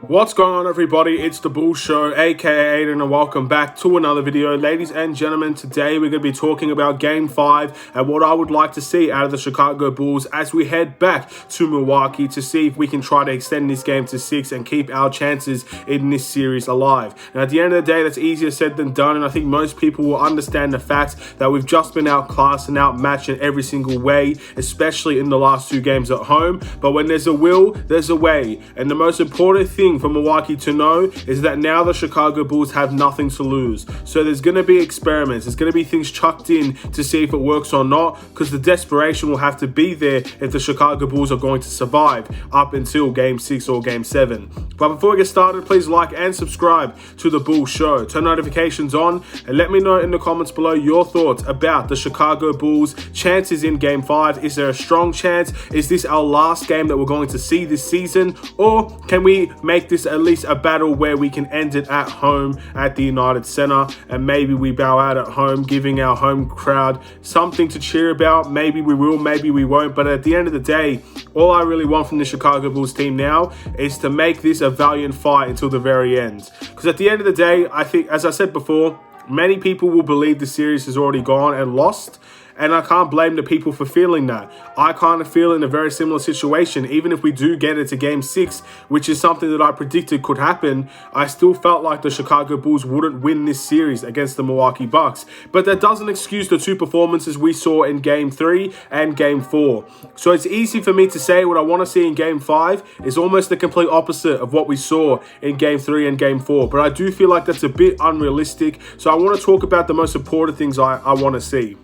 What's going on, everybody? It's the Bull Show, aka Aidan, and welcome back to another video. Ladies and gentlemen, today we're going to be talking about Game 5 and what I would like to see out of the Chicago Bulls as we head back to Milwaukee to see if we can try to extend this game to 6 and keep our chances in this series alive. And at the end of the day, that's easier said than done, and I think most people will understand the fact that we've just been outclassed and outmatched in every single way, especially in the last 2 games at home. But when there's a will, there's a way, and the most important thing for Milwaukee to know is that now the Chicago Bulls have nothing to lose. So there's going to be experiments, there's going to be things chucked in to see if it works or not, because the desperation will have to be there if the Chicago Bulls are going to survive up until Game 6 or Game 7. But before we get started, please like and subscribe to the Bull Show. Turn notifications on and let me know in the comments below your thoughts about the Chicago Bulls' chances in Game 5. Is there a strong chance? Is this our last game that we're going to see this season? Or can we make this at least a battle where we can end it at home at the United Center, and maybe we bow out at home, giving our home crowd something to cheer about? Maybe we will, maybe we won't, but at the end of the day, all I really want from the Chicago Bulls team now is to make this a valiant fight until the very end. Because at the end of the day, I think, as I said before, many people will believe the series has already gone and lost, and I can't blame the people for feeling that. I kind of feel in a very similar situation. Even if we do get it to Game 6, which is something that I predicted could happen, I still felt like the Chicago Bulls wouldn't win this series against the Milwaukee Bucks. But that doesn't excuse the 2 performances we saw in Game 3 and Game 4. So it's easy for me to say what I want to see in Game 5 is almost the complete opposite of what we saw in Game 3 and Game 4. But I do feel like that's a bit unrealistic. So I want to talk about the most important things I want to see.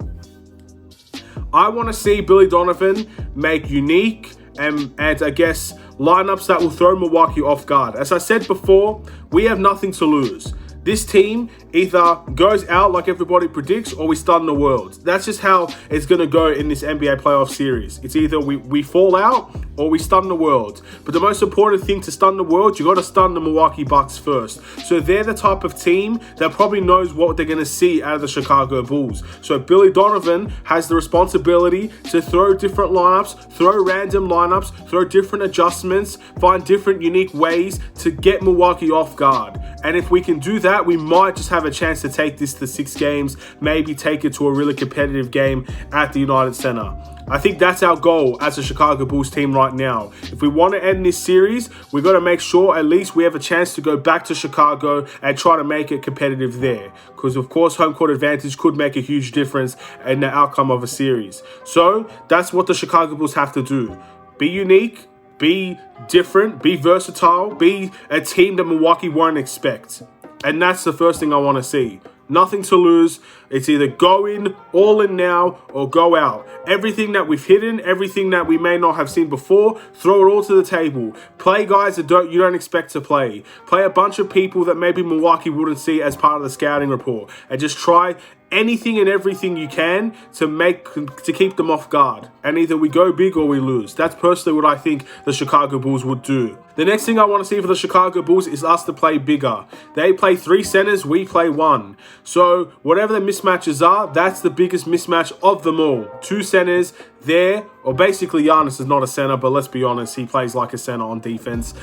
I want to see Billy Donovan make unique and I guess lineups that will throw Milwaukee off guard. As I said before, we have nothing to lose. This team either goes out like everybody predicts or we stun the world. That's just how it's going to go in this NBA playoff series. It's either we fall out or we stun the world. But the most important thing to stun the world, you got to stun the Milwaukee Bucks first. So they're the type of team that probably knows what they're going to see out of the Chicago Bulls. So Billy Donovan has the responsibility to throw different lineups, throw random lineups, throw different adjustments, find different unique ways to get Milwaukee off guard. And if we can do that, we might just have a chance to take this to 6 games, maybe take it to a really competitive game at the United Center. I think that's our goal as a Chicago Bulls team right now. If we want to end this series, we've got to make sure at least we have a chance to go back to Chicago and try to make it competitive there. Because, of course, home court advantage could make a huge difference in the outcome of a series. So that's what the Chicago Bulls have to do. Be unique, be different, be versatile, be a team that Milwaukee won't expect. And that's the first thing I want to see. Nothing to lose. It's either go in, all in now, or go out. Everything that we've hidden, everything that we may not have seen before, throw it all to the table. Play guys that you don't expect to play. Play a bunch of people that maybe Milwaukee wouldn't see as part of the scouting report. And just try anything and everything you can to keep them off guard. And either we go big or we lose. That's personally what I think the Chicago Bulls would do. The next thing I want to see for the Chicago Bulls is us to play bigger. They play 3 centers, we play 1. So whatever the mismatches are, that's the biggest mismatch of them all. 2 centers there, or basically Giannis is not a center, but let's be honest, he plays like a center on defense.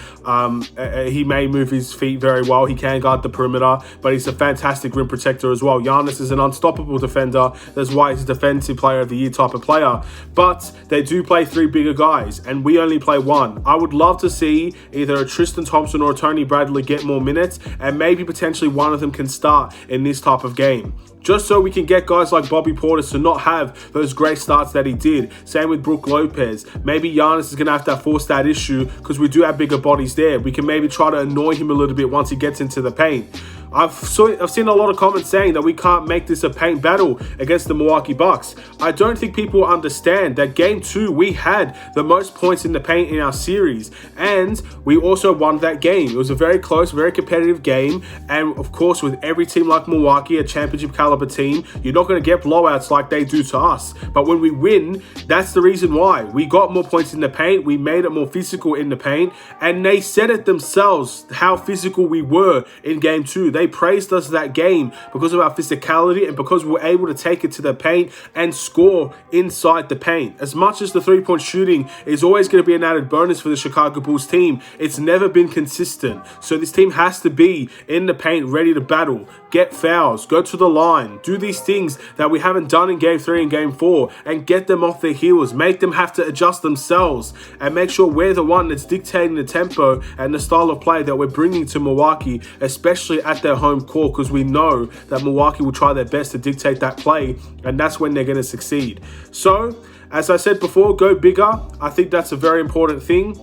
He may move his feet very well. He can guard the perimeter, but he's a fantastic rim protector as well. Giannis is an unstoppable defender. That's why he's a defensive player of the year type of player. But they do play 3 bigger guys, and we only play 1. I would love to see either a Tristan Thompson or a Tony Bradley get more minutes, and maybe potentially one of them can start in this type of game. Just so we can get guys like Bobby Portis to not have those great starts that he did. Same with Brook Lopez. Maybe Giannis is going to have to force that issue because we do have bigger bodies there. We can maybe try to annoy him a little bit once he gets into the paint. I've seen a lot of comments saying that we can't make this a paint battle against the Milwaukee Bucks. I don't think people understand that Game 2, we had the most points in the paint in our series, and we also won that game. It was a very close, very competitive game, and of course, with every team like Milwaukee, a championship caliber develop a team. You're not going to get blowouts like they do to us. But when we win, that's the reason why. We got more points in the paint. We made it more physical in the paint. And they said it themselves, how physical we were in game 2. They praised us that game because of our physicality and because we were able to take it to the paint and score inside the paint. As much as the three-point shooting is always going to be an added bonus for the Chicago Bulls team, it's never been consistent. So this team has to be in the paint, ready to battle, get fouls, go to the line, do these things that we haven't done in game 3 and game 4, and get them off their heels, make them have to adjust themselves, and make sure we're the one that's dictating the tempo and the style of play that we're bringing to Milwaukee, especially at their home court, because we know that Milwaukee will try their best to dictate that play, and that's when they're going to succeed. So, as I said before, go bigger. I think that's a very important thing.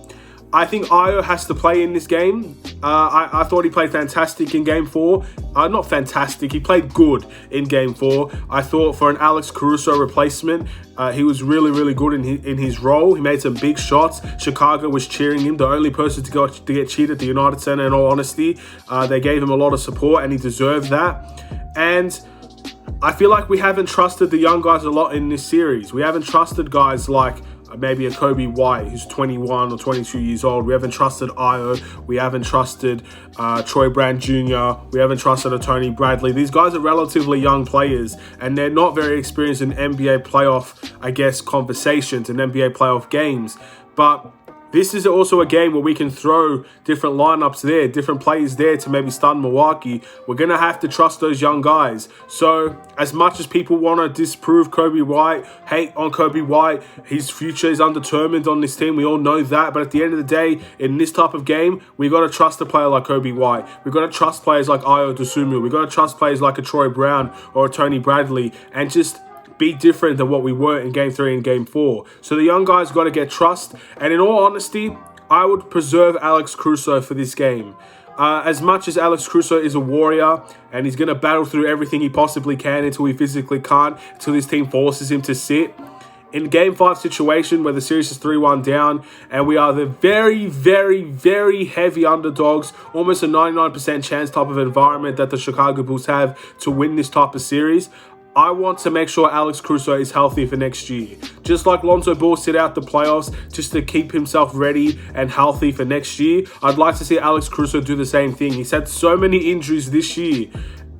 I think Ayo has to play in this game. I thought he played fantastic in game 4. Not fantastic, he played good in game 4. I thought for an Alex Caruso replacement, he was really, really good in his role. He made some big shots. Chicago was cheering him. The only person to get cheated at the United Center, in all honesty. They gave him a lot of support and he deserved that. And I feel like we haven't trusted the young guys a lot in this series. We haven't trusted guys like maybe a Kobe White, who's 21 or 22 years old. We haven't trusted Ayo. We haven't trusted Troy Brown Jr. We haven't trusted a Tony Bradley. These guys are relatively young players, and they're not very experienced in NBA playoff, I guess, conversations and NBA playoff games. But this is also a game where we can throw different lineups there, different players there to maybe stun Milwaukee. We're going to have to trust those young guys. So as much as people want to disprove Kobe White, hate on Kobe White, his future is undetermined on this team. We all know that. But at the end of the day, in this type of game, we got to trust a player like Kobe White. We got to trust players like Ayo Dosunmu. We got to trust players like a Troy Brown or a Tony Bradley, and just be different than what we were in game 3 and game 4. So the young guys got to get trust. And in all honesty, I would preserve Alex Caruso for this game. As much as Alex Caruso is a warrior and he's going to battle through everything he possibly can until he physically can't, until this team forces him to sit. In game 5 situation where the series is 3-1 down and we are the very, very, very heavy underdogs, almost a 99% chance type of environment that the Chicago Bulls have to win this type of series, I want to make sure Alex Caruso is healthy for next year. Just like Lonzo Ball sit out the playoffs just to keep himself ready and healthy for next year, I'd like to see Alex Caruso do the same thing. He's had so many injuries this year.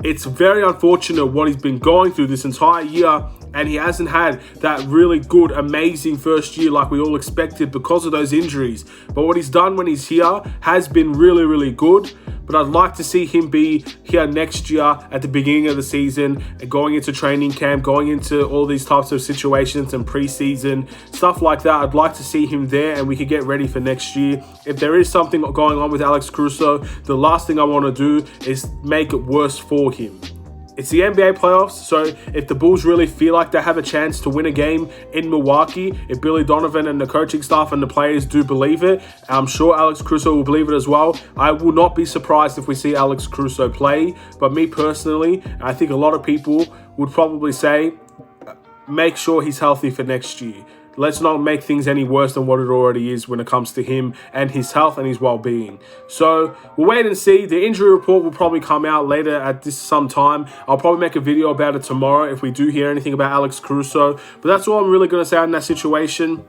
It's very unfortunate what he's been going through this entire year, and he hasn't had that really good, amazing first year like we all expected because of those injuries. But what he's done when he's here has been really, really good. But I'd like to see him be here next year at the beginning of the season, going into training camp, going into all these types of situations and preseason, stuff like that. I'd like to see him there and we can get ready for next year. If there is something going on with Alex Caruso, the last thing I want to do is make it worse for him. It's the NBA playoffs, so if the Bulls really feel like they have a chance to win a game in Milwaukee, if Billy Donovan and the coaching staff and the players do believe it, I'm sure Alex Caruso will believe it as well. I will not be surprised if we see Alex Caruso play, but me personally, I think a lot of people would probably say, make sure he's healthy for next year. Let's not make things any worse than what it already is when it comes to him and his health and his well-being. So we'll wait and see. The injury report will probably come out later at some time. I'll probably make a video about it tomorrow if we do hear anything about Alex Caruso. But that's all I'm really going to say in that situation.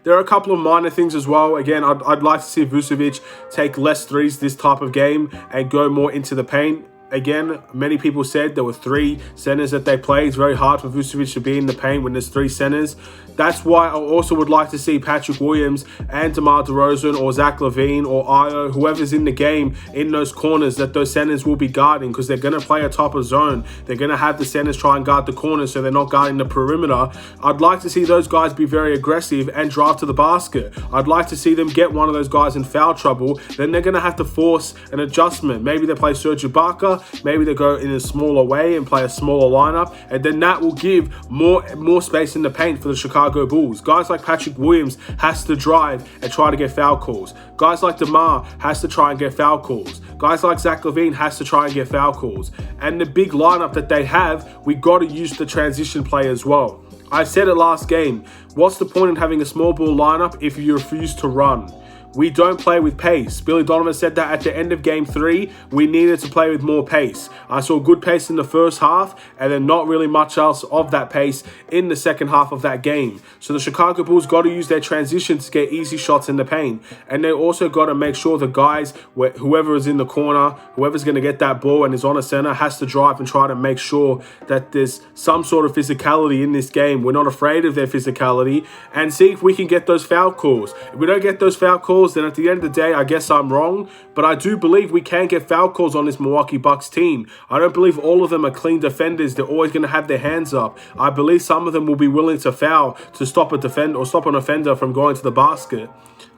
There are a couple of minor things as well. Again, I'd like to see Vucevic take less threes this type of game and go more into the paint. Again, many people said there were 3 centers that they play. It's very hard for Vucevic to be in the paint when there's 3 centers. That's why I also would like to see Patrick Williams and DeMar DeRozan or Zach LaVine or Ayo, whoever's in the game, in those corners that those centers will be guarding, because they're going to play a top of zone. They're going to have the centers try and guard the corners so they're not guarding the perimeter. I'd like to see those guys be very aggressive and drive to the basket. I'd like to see them get one of those guys in foul trouble. Then they're going to have to force an adjustment. Maybe they play Serge Ibaka. Maybe they go in a smaller way and play a smaller lineup, and then that will give more space in the paint for the Chicago Bulls. Guys like Patrick Williams has to drive and try to get foul calls. Guys like DeMar has to try and get foul calls. Guys like Zach LaVine has to try and get foul calls. And the big lineup that they have, we got to use the transition play as well. I said it last game. What's the point in having a small ball lineup if you refuse to run? we don't play with pace. Billy Donovan said that at the end of game 3, we needed to play with more pace. I saw good pace in the first half, and then not really much else of that pace in the second half of that game. So the Chicago Bulls got to use their transition to get easy shots in the paint. And they also got to make sure the guys, whoever is in the corner, whoever's going to get that ball and is on a center, has to drive and try to make sure that there's some sort of physicality in this game. We're not afraid of their physicality, and see if we can get those foul calls. If we don't get those foul calls, then at the end of the day, I guess I'm wrong, but I do believe we can get foul calls on this Milwaukee Bucks team. I don't believe all of them are clean defenders. They're always going to have their hands up. I believe some of them will be willing to foul to stop a defender or stop an offender from going to the basket.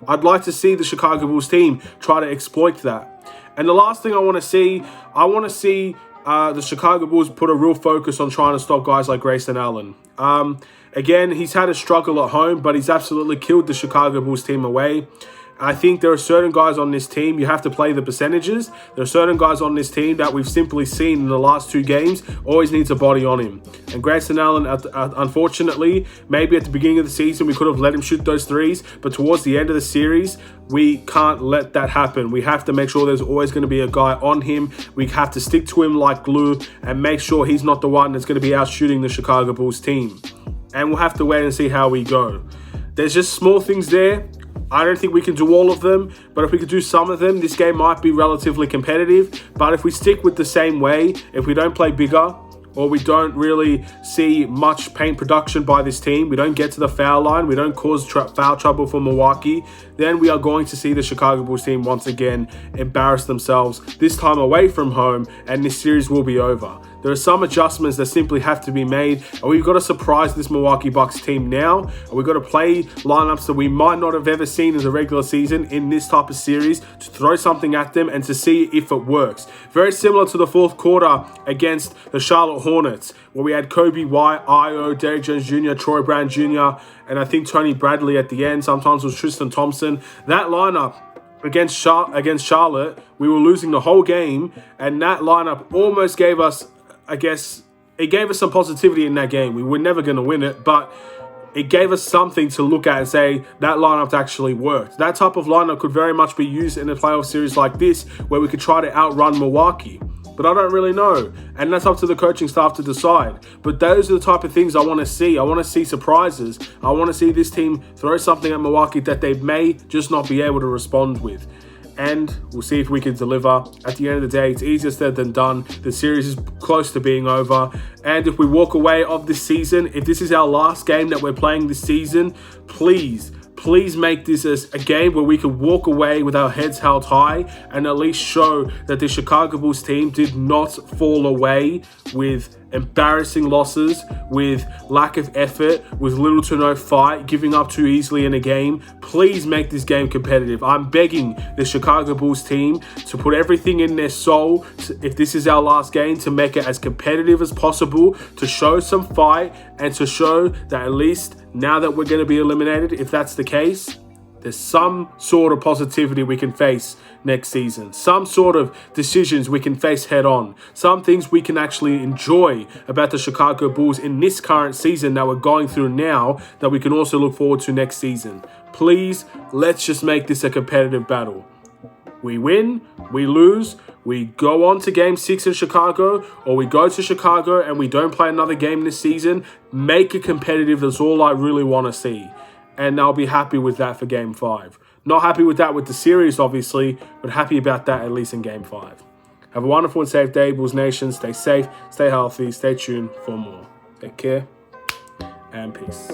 I'd like to see the Chicago Bulls team try to exploit that. And the last thing I want to see the Chicago Bulls put a real focus on trying to stop guys like Grayson Allen. Again, he's had a struggle at home, but he's absolutely killed the Chicago Bulls team away. I think there are certain guys on this team, you have to play the percentages. There are certain guys on this team that we've simply seen in the last 2 games always needs a body on him. And Grayson Allen, unfortunately, maybe at the beginning of the season, we could have let him shoot those threes, but towards the end of the series, we can't let that happen. We have to make sure there's always going to be a guy on him. We have to stick to him like glue and make sure he's not the one that's going to be out shooting the Chicago Bulls team. And we'll have to wait and see how we go. There's just small things there. I don't think we can do all of them, but if we could do some of them, this game might be relatively competitive. But if we stick with the same way, if we don't play bigger, or we don't really see much paint production by this team, we don't get to the foul line, we don't cause foul trouble for Milwaukee, then we are going to see the Chicago Bulls team once again embarrass themselves, this time away from home, and this series will be over. There are some adjustments that simply have to be made, and we've got to surprise this Milwaukee Bucks team now, and we've got to play lineups that we might not have ever seen in the regular season in this type of series to throw something at them and to see if it works. Very similar to the fourth quarter against the Charlotte Hornets, where we had Kobe White, Io, Derrick Jones Jr., Troy Brown Jr., and I think Tony Bradley at the end. Sometimes it was Tristan Thompson. That lineup against Charlotte, we were losing the whole game, and that lineup almost gave us, I guess, it gave us some positivity in that game. We were never going to win it, but it gave us something to look at and say that lineup actually worked. That type of lineup could very much be used in a playoff series like this, where we could try to outrun Milwaukee. But I don't really know, and that's up to the coaching staff to decide. But those are the type of things I want to see. I want to see surprises. I want to see this team throw something at Milwaukee that they may just not be able to respond with. And we'll see if we can deliver. At the end of the day, it's easier said than done. The series is close to being over. And if we walk away of this season, if this is our last game that we're playing this season, please make this as a game where we can walk away with our heads held high and at least show that the Chicago Bulls team did not fall away with embarrassing losses, with lack of effort, with little to no fight, giving up too easily in a game. Please make this game competitive. I'm begging the Chicago Bulls team to put everything in their soul, if this is our last game, to make it as competitive as possible, to show some fight, and to show that at least now that we're going to be eliminated, if that's the case, there's some sort of positivity we can face next season. Some sort of decisions we can face head on. Some things we can actually enjoy about the Chicago Bulls in this current season that we're going through now that we can also look forward to next season. Please, let's just make this a competitive battle. We win, we lose, we go on to Game 6 in Chicago, or we go to Chicago and we don't play another game this season. Make it competitive. That's all I really want to see. And I'll be happy with that for Game 5. Not happy with that with the series, obviously, but happy about that at least in Game 5. Have a wonderful and safe day, Bulls Nation. Stay safe, stay healthy, stay tuned for more. Take care, and peace.